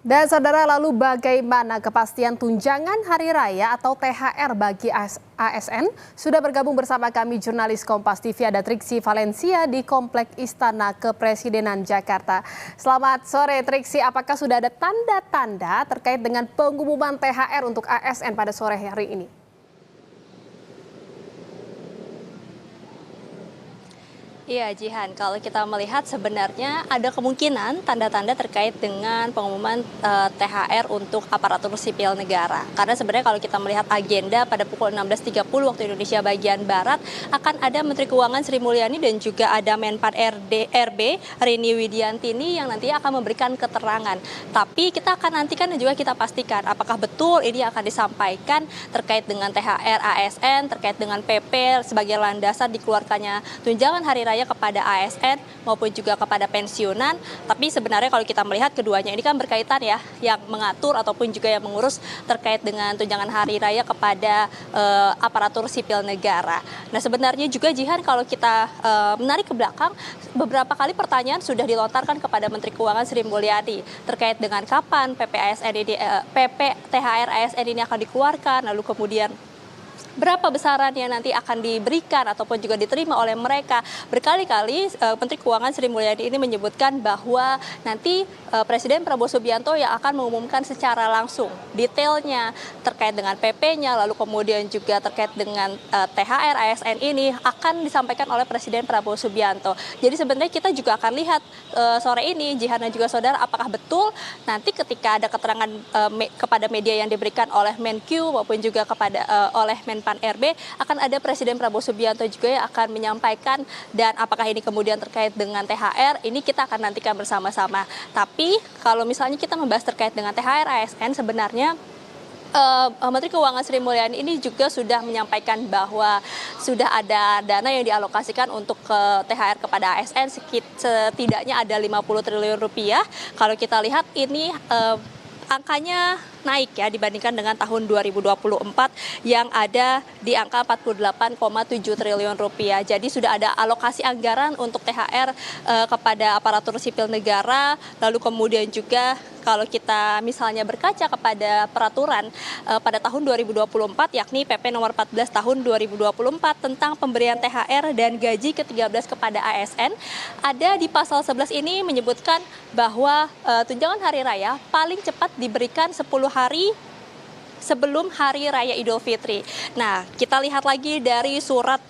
Dan saudara, lalu bagaimana kepastian tunjangan hari raya atau THR bagi ASN? Sudah bergabung bersama kami jurnalis Kompas TV ada Triksi Valencia di Komplek Istana Kepresidenan Jakarta. Selamat sore Triksi, apakah sudah ada tanda-tanda terkait dengan pengumuman THR untuk ASN pada sore hari ini? Iya, Jihan. Kalau kita melihat sebenarnya ada kemungkinan tanda-tanda terkait dengan pengumuman THR untuk aparatur sipil negara. Karena sebenarnya kalau kita melihat agenda pada pukul 16.30 waktu Indonesia bagian Barat akan ada Menteri Keuangan Sri Mulyani dan juga ada Menpan RB Rini Widiantini yang nantinya akan memberikan keterangan. Tapi kita akan nantikan dan juga kita pastikan apakah betul ini akan disampaikan terkait dengan THR ASN, terkait dengan PP sebagai landasan dikeluarkannya tunjangan hari raya kepada ASN maupun juga kepada pensiunan. Tapi sebenarnya kalau kita melihat keduanya ini kan berkaitan ya, yang mengatur ataupun juga yang mengurus terkait dengan tunjangan hari raya kepada aparatur sipil negara. Nah sebenarnya juga Jihan, kalau kita menarik ke belakang, beberapa kali pertanyaan sudah dilontarkan kepada Menteri Keuangan Sri Mulyani terkait dengan kapan PP THR ASN ini akan dikeluarkan, lalu kemudian berapa besaran yang nanti akan diberikan ataupun juga diterima oleh mereka. Berkali-kali Menteri Keuangan Sri Mulyani ini menyebutkan bahwa nanti Presiden Prabowo Subianto yang akan mengumumkan secara langsung detailnya terkait dengan PP-nya, lalu kemudian juga terkait dengan THR ASN ini akan disampaikan oleh Presiden Prabowo Subianto. Jadi sebenarnya kita juga akan lihat sore ini, Jihan dan juga saudara, apakah betul nanti ketika ada keterangan kepada media yang diberikan oleh Menq maupun juga kepada oleh Menpan RB, akan ada Presiden Prabowo Subianto juga yang akan menyampaikan, dan apakah ini kemudian terkait dengan THR, ini kita akan nantikan bersama-sama. Tapi kalau misalnya kita membahas terkait dengan THR ASN, sebenarnya Menteri Keuangan Sri Mulyani ini juga sudah menyampaikan bahwa sudah ada dana yang dialokasikan untuk THR kepada ASN setidaknya ada 50 triliun rupiah. Kalau kita lihat ini angkanya naik ya dibandingkan dengan tahun 2024 yang ada di angka 48,7 triliun rupiah. Jadi sudah ada alokasi anggaran untuk THR kepada aparatur sipil negara. Lalu kemudian juga kalau kita misalnya berkaca kepada peraturan pada tahun 2024 yakni PP nomor 14 tahun 2024 tentang pemberian THR dan gaji ke-13 kepada ASN, ada di pasal 11 ini menyebutkan bahwa tunjangan hari raya paling cepat diberikan 10 hari sebelum Hari Raya Idul Fitri. Nah, kita lihat lagi dari surat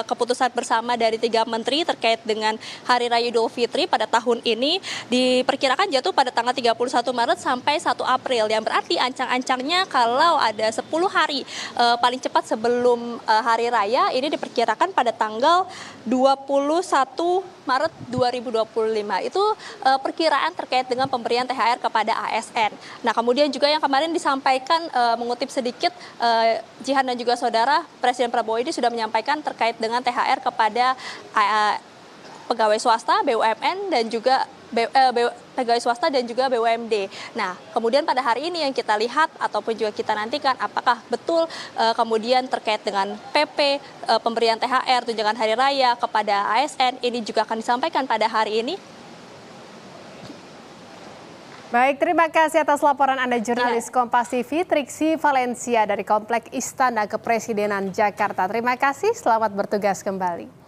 keputusan bersama dari 3 menteri terkait dengan Hari Raya Idul Fitri pada tahun ini diperkirakan jatuh pada tanggal 31 Maret sampai 1 April. Yang berarti ancang-ancangnya kalau ada 10 hari paling cepat sebelum Hari Raya ini diperkirakan pada tanggal 21 Maret 2025. Itu perkiraan terkait dengan pemberian THR kepada ASN. Nah, kemudian juga yang kemarin disampaikan mengutip sedikit Jihan dan juga saudara, Presiden Prabowo ini sudah menyampaikan terkait dengan THR kepada pegawai swasta, BUMN dan juga pegawai swasta dan juga BUMD. Nah, kemudian pada hari ini yang kita lihat ataupun juga kita nantikan apakah betul kemudian terkait dengan PP pemberian THR tunjangan hari raya kepada ASN ini juga akan disampaikan pada hari ini. Baik, terima kasih atas laporan Anda jurnalis Kompas TV Triksi Valencia dari Komplek Istana Kepresidenan Jakarta. Terima kasih, selamat bertugas kembali.